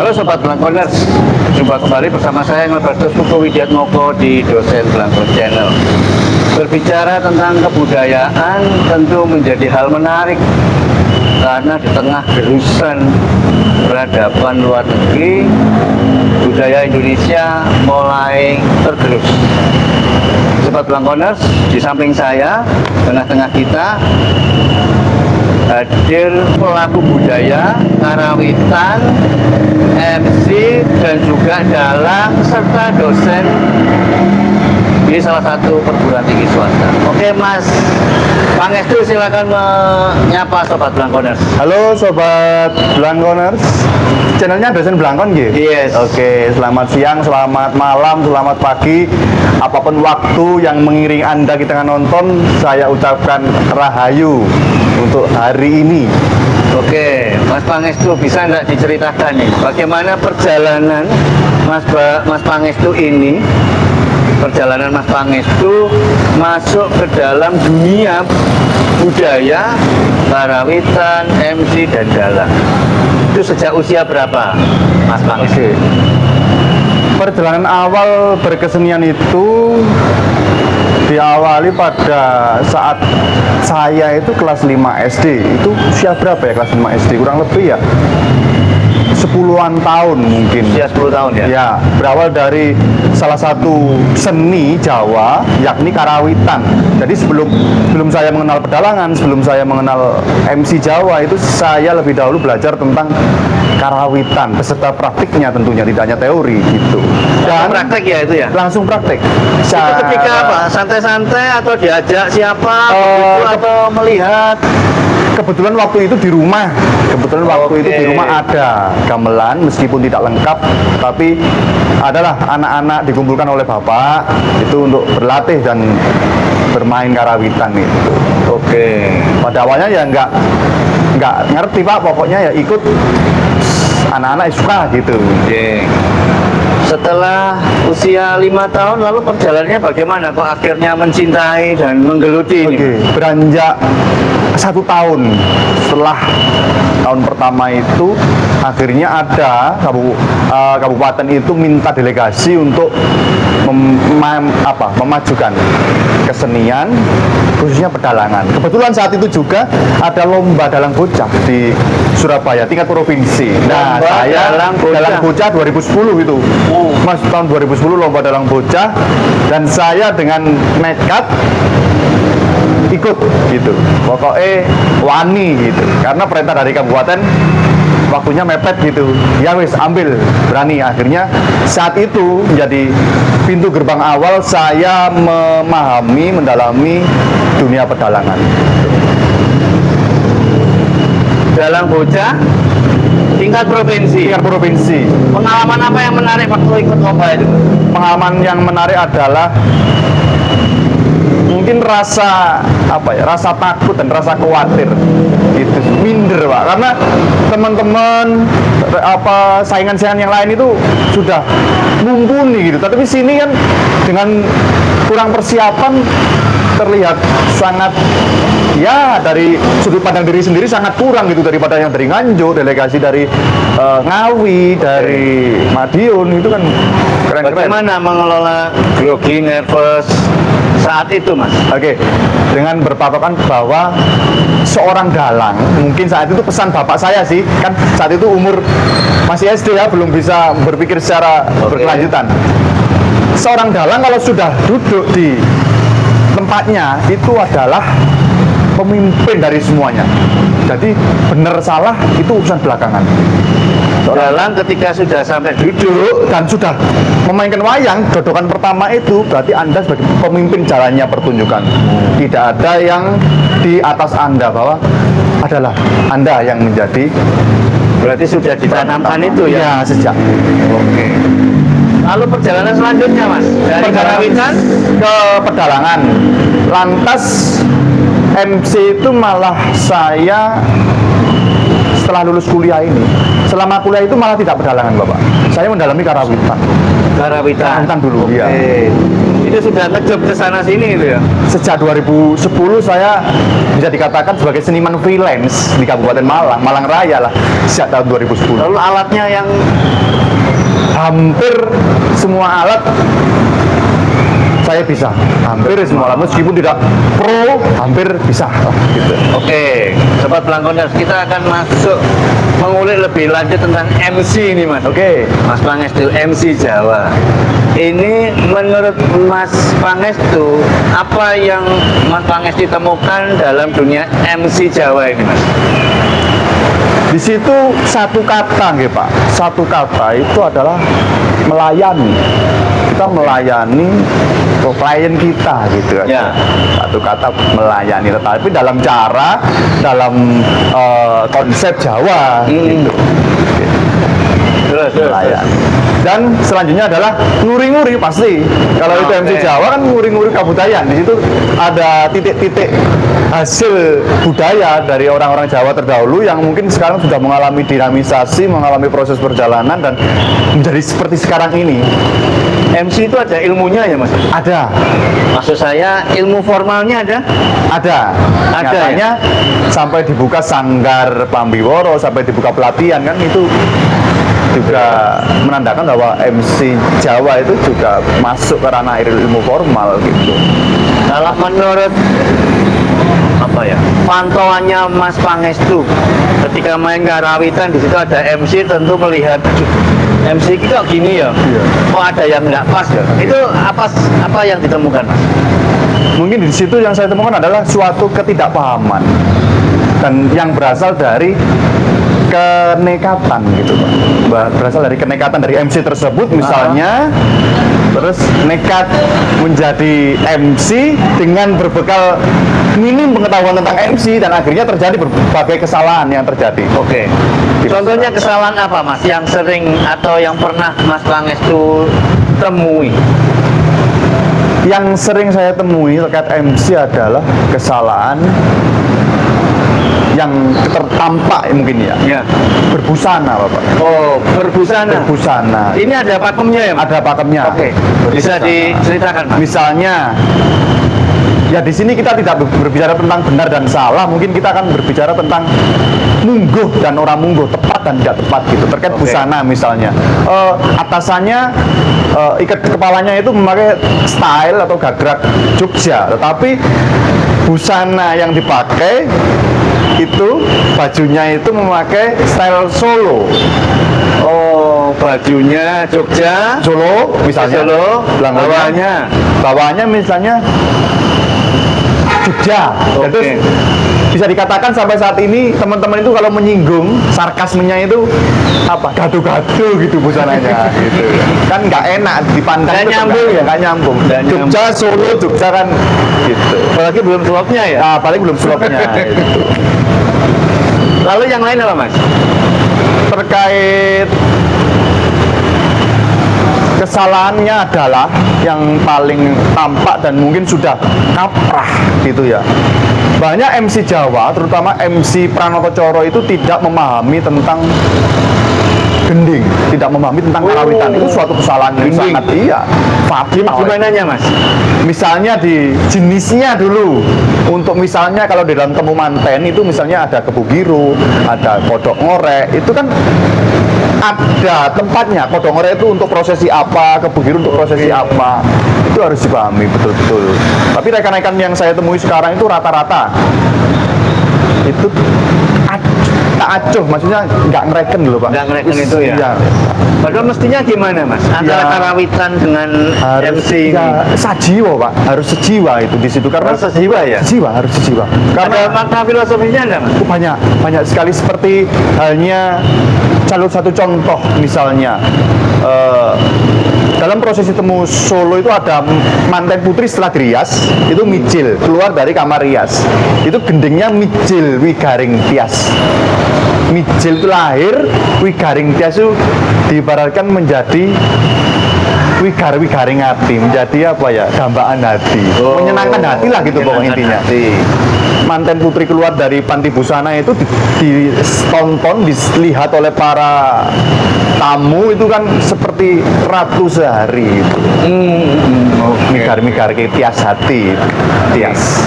Halo Sobat Blangkoners, jumpa kembali bersama saya Nglebarto Suko Widiatmoko di Dosen Blangkon Channel. Berbicara tentang kebudayaan tentu menjadi hal menarik karena di tengah gerusan peradaban luar negeri, budaya Indonesia mulai tergerus. Sobat Blangkoners, di samping saya, tengah-tengah kita hadir pelaku budaya, karawitan, MC, dan juga dalang serta dosen di salah satu perguruan tinggi swasta. Oke Mas Pangestu, silakan menyapa Sobat Blangkoners. Halo Sobat Blangkoners, channelnya Dosen Blangkon gitu? Yes. Oke, selamat siang, selamat malam, selamat pagi, apapun waktu yang mengiring Anda kita nonton, saya ucapkan rahayu untuk hari ini. Oke, Mas Pangestu, bisa nggak diceritakan nih bagaimana perjalanan Mas Pangestu ini, perjalanan Mas Pangestu masuk ke dalam dunia budaya, karawitan, MC, dan dalang. Itu sejak usia berapa, Mas Pangestu? Perjalanan awal berkesenian itu diawali pada saat saya itu kelas 5 SD. Itu usia berapa ya kelas 5 SD? Kurang lebih ya 10-an tahun mungkin. Usia 10 tahun ya? Ya, berawal dari salah satu seni Jawa, yakni karawitan. Jadi sebelum saya mengenal pedalangan, sebelum saya mengenal MC Jawa, itu saya lebih dahulu belajar tentang karawitan beserta praktiknya, tentunya tidak hanya teori gitu. Dan praktek ya itu ya? Langsung praktek. Itu ketika apa? Santai-santai atau diajak siapa? Atau melihat? Kebetulan waktu itu di rumah. Kebetulan waktu itu di rumah ada gamelan, meskipun tidak lengkap, tapi adalah anak-anak dikumpulkan oleh bapak itu untuk berlatih dan bermain karawitan itu. Oke. Pada awalnya ya nggak ngerti Pak, pokoknya ya ikut anak-anak suka gitu. Oke. Setelah usia 5 tahun, lalu perjalanannya bagaimana? Kok akhirnya mencintai dan menggeluti ini? Oke, beranjak 1 tahun setelah tahun pertama itu, akhirnya ada kabupaten itu minta delegasi untuk memajukan kesenian, khususnya pedalangan. Kebetulan saat itu juga ada lomba dalang bocah di Surabaya tingkat provinsi. Nah, Lomba saya dalang bocah 2010 itu. Mas, tahun 2010 lomba dalang bocah, dan saya dengan nekat ikut gitu. Pokoknya wani gitu. Karena perintah dari kabupaten waktunya mepet gitu. Ya wis, ambil, berani. Akhirnya saat itu menjadi pintu gerbang awal saya memahami, mendalami dunia pedalangan. Dalang bocah tingkat provinsi. Tingkat provinsi. Pengalaman apa yang menarik waktu ikut lomba itu? Pengalaman yang menarik adalah mungkin rasa rasa takut dan rasa khawatir itu minder Pak, karena teman-teman saingan-saingan yang lain itu sudah mumpuni gitu, tapi sini kan dengan kurang persiapan terlihat sangat, ya dari sudut pandang diri sendiri sangat kurang gitu daripada yang dari Nganjuk, delegasi dari Ngawi, dari Madiun, itu kan keren-keren. Bagaimana mengelola grogi, nervous saat itu Mas? Oke, dengan berpatokan bahwa seorang dalang, mungkin saat itu pesan bapak saya sih, kan saat itu umur masih SD ya, belum bisa berpikir secara berkelanjutan. Seorang dalang kalau sudah duduk di tempatnya itu adalah pemimpin dari semuanya. Jadi benar salah itu urusan belakangan. Dalang ketika sudah sampai Duduk dan sudah memainkan wayang, dodokan pertama itu berarti Anda sebagai pemimpin jalannya pertunjukan. Tidak ada yang di atas Anda, bahwa adalah Anda yang menjadi. berarti sudah ditanamkan itu ya? Ya, sejak. Oke. Lalu perjalanan selanjutnya Mas, dari karawitan ke pedalangan. Lantas MC itu malah saya setelah lulus kuliah ini, selama kuliah itu malah tidak pedalangan Bapak. Saya mendalami karawitan. Karawitan Karawitan dulu, Oke. ya. itu sudah ngejob ke sana sini gitu ya. Sejak 2010 saya bisa dikatakan sebagai seniman freelance di Kabupaten Malang, Malang Raya lah, sejak tahun 2010. Lalu alatnya yang Hampir semua alat saya bisa, hampir semua alat, meskipun tidak pro, hampir bisa lah, gitu. Oke, sobat Pelangkoners, kita akan masuk mengulik lebih lanjut tentang MC ini, Mas. Oke. Mas Pangestu, MC Jawa. Ini menurut Mas Pangestu, apa yang Mas Pangestu temukan dalam dunia MC Jawa ini, Mas? Di situ satu kata, nggih Pak. Satu kata itu adalah melayani. Kita melayani klien kita gitu aja. Ya. Satu kata melayani, tetapi dalam cara, dalam konsep Jawa gitu. Terus. Melayani. Dan selanjutnya adalah nguri-nguri pasti. Kalau itu MC Oke. Jawa kan nguri-nguri kabudayan. Di situ ada titik-titik hasil budaya dari orang-orang Jawa terdahulu yang mungkin sekarang sudah mengalami dinamisasi, mengalami proses perjalanan dan menjadi seperti sekarang ini. MC itu ada ilmunya ya, Mas? Ada, Maksud saya ilmu formalnya ada? ada. Ada, Nyatanya sampai dibuka sanggar Pambiworo, sampai dibuka pelatihan kan itu juga menandakan bahwa MC Jawa itu juga masuk ke ranah ilmu formal gitu. Kalau menurut apa ya, pantauannya Mas Pangestu ketika main karawitan, di situ ada MC, tentu melihat MC kok gini ya, Iya. kok ada yang nggak pas ya. Itu apa yang ditemukan, Mas? Mungkin di situ yang saya temukan adalah suatu ketidakpahaman dan yang berasal dari kenekatan gitu Pak. Berasal dari kenekatan dari MC tersebut misalnya, terus nekat menjadi MC dengan berbekal minim pengetahuan tentang MC dan akhirnya terjadi berbagai kesalahan yang terjadi. Oke. Contohnya kesalahan apa, Mas, yang sering atau yang pernah Mas Pangestu temui? Yang sering saya temui terkait MC adalah kesalahan yang tertampak mungkin ya. Ya. Berbusana, Bapak. Oh, berbusana. Berbusana. Ini ada pakemnya ya, Mas? Ada pakemnya. Oke. Bisa Berbusana. diceritakan, Mas? Misalnya, ya di sini kita tidak berbicara tentang benar dan salah, mungkin kita akan berbicara tentang mungguh dan orang mungguh, tepat dan tidak tepat gitu. Terkait Oke. busana misalnya, atasannya ikat kepalanya itu memakai style atau gagrak Jogja, tetapi busana yang dipakai itu bajunya itu memakai style Solo. Oh, bajunya Jogja, Solo misalnya, Solo, belakangnya, bawahnya misalnya Jogja. Dan Oke. terus bisa dikatakan sampai saat ini teman-teman itu kalau menyinggung sarkasmenya itu apa, gado-gado gitu busananya gitu kan, nggak enak dipandang, Nggak itu nyambung ya? nggak nyambung. Nggak Jogja Solo Jogja kan gitu. apalagi belum suapnya ya. Nah, paling belum slopnya gitu. Lalu yang lain apa, Mas? Terkait kesalahannya adalah yang paling tampak dan mungkin sudah kaprah gitu ya. Banyak MC Jawa, terutama MC Pranoto Coro itu tidak memahami tentang gending, tidak memahami tentang karawitan. Itu suatu kesalahan yang Gending. sangat fatal. Gimananya, Mas? Misalnya di jenisnya dulu. Untuk misalnya kalau di dalam temu manten itu misalnya ada kebu biru, ada kodok ngorek, itu kan ada tempatnya. Kodok ngorek itu untuk prosesi apa, kebu biru untuk prosesi apa. Itu harus dipahami betul-betul. Tapi rekan-rekan yang saya temui sekarang itu rata-rata itu tak acuh, maksudnya nggak ngereken dulu Pak. Nggak ngereken itu ya? Iya. Padahal mestinya gimana, Mas? Antara Ya. karawitan dengan Harus MC ini. ya, sajiwa Pak, harus sejiwa itu di situ karena Harus sejiwa ya? sejiwa, harus sejiwa. Ada Karena makna filosofinya enggak, Mas? banyak sekali, seperti halnya satu contoh misalnya dalam prosesi temu Solo itu ada manten putri setelah dirias itu mijil keluar dari kamar rias, itu gendingnya mijil wigaring tias. Mijil itu lahir, wigaring tias itu diibaratkan menjadi wigaring hati, menjadi apa ya, dambaan hati, menyenangkan hati lah gitu pokoknya intinya. Hati. Manten putri keluar dari panti busana itu ditonton, dilihat oleh para tamu itu kan seperti ratu sehari. Migar-migar ke tias hati, tias.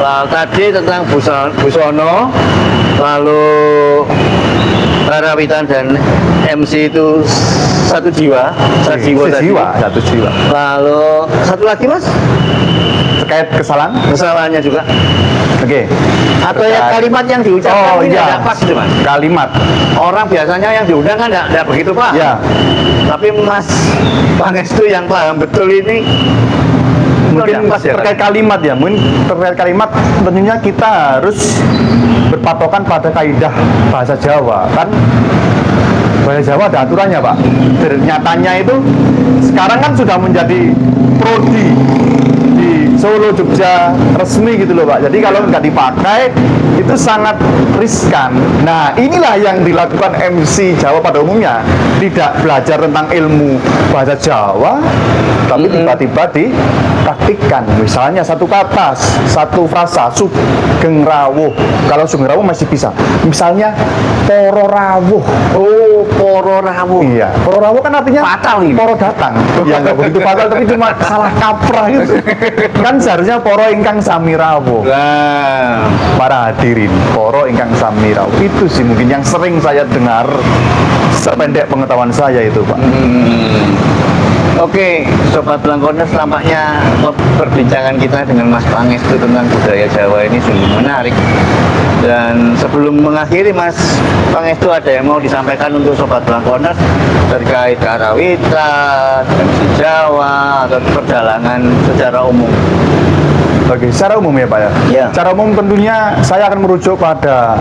Lalu tadi tentang Busono, lalu Karawitan dan MC itu satu jiwa, tadi. Satu jiwa. Lalu satu lagi mas, Terkait kesalahannya juga. Oke. Atau ya kalimat yang diucapkan ini iya. tidak pas itu mas. Kalimat. Orang biasanya yang diundang kan tidak begitu paham. Ya. Tapi Mas Pangestu yang paham betul ini Mungkin pas ya, terkait kalimat ya, mungkin terkait kalimat tentunya kita harus berpatokan pada kaidah bahasa Jawa kan. Bahasa Jawa ada aturannya Pak. Nyatanya itu sekarang kan sudah menjadi prodi di Solo, Jogja resmi gitu loh Pak. Jadi kalau nggak dipakai itu sangat riskan. Nah inilah yang dilakukan MC Jawa pada umumnya, tidak belajar tentang ilmu bahasa Jawa, tapi tiba-tiba dipraktikkan. Misalnya satu kata, satu frasa, sugeng rawuh. Kalau sugeng rawuh masih bisa. Misalnya poro rawuh. Oh, poro rawuh. Iya, poro rawuh kan artinya Fatal ini. poro datang. Ya nggak begitu fatal, tapi cuma salah kaprah gitu. Kan seharusnya poro ingkang sami rawuh. Nah, Para hadirin, poro ingkang sami rawuh. Itu sih mungkin yang sering saya dengar sependek pengetahuan saya itu Pak. Oke, Sobat Blangkones, tampaknya perbincangan kita dengan Mas Pangestu tentang budaya Jawa ini sungguh menarik. Dan sebelum mengakhiri, Mas Pangestu, ada yang mau disampaikan untuk Sobat Blangkones terkait karawitan, MC Jawa, atau perjalanan secara umum? Oke, secara umum ya Pak ya. Ya. Secara umum tentunya saya akan merujuk pada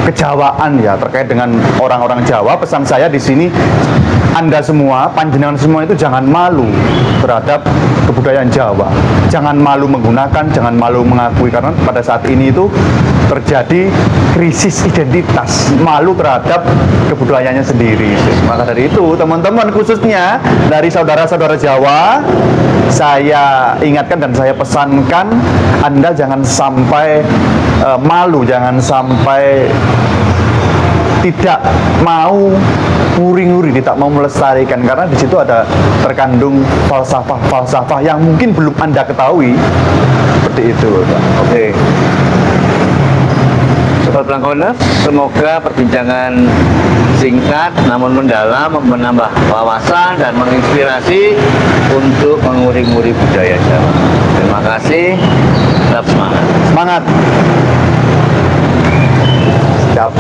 kejawaan ya, terkait dengan orang-orang Jawa. Pesan saya di sini, Anda semua, panjenengan semua itu jangan malu terhadap kebudayaan Jawa. Jangan malu menggunakan, jangan malu mengakui, karena pada saat ini itu terjadi krisis identitas, malu terhadap kebudayaannya sendiri. Maka dari itu, teman-teman, khususnya dari saudara-saudara Jawa, saya ingatkan dan saya pesankan, Anda jangan sampai malu, jangan sampai tidak mau nguri-nguri, tidak mau melestarikan, karena di situ ada terkandung falsafah yang mungkin belum Anda ketahui. Seperti itu, Pak. Oke. Sobat Blangkones, semoga perbincangan singkat namun mendalam, menambah wawasan dan menginspirasi untuk menguri-nguri budaya Jawa. Terima kasih. Tetap semangat. Semangat. Siap.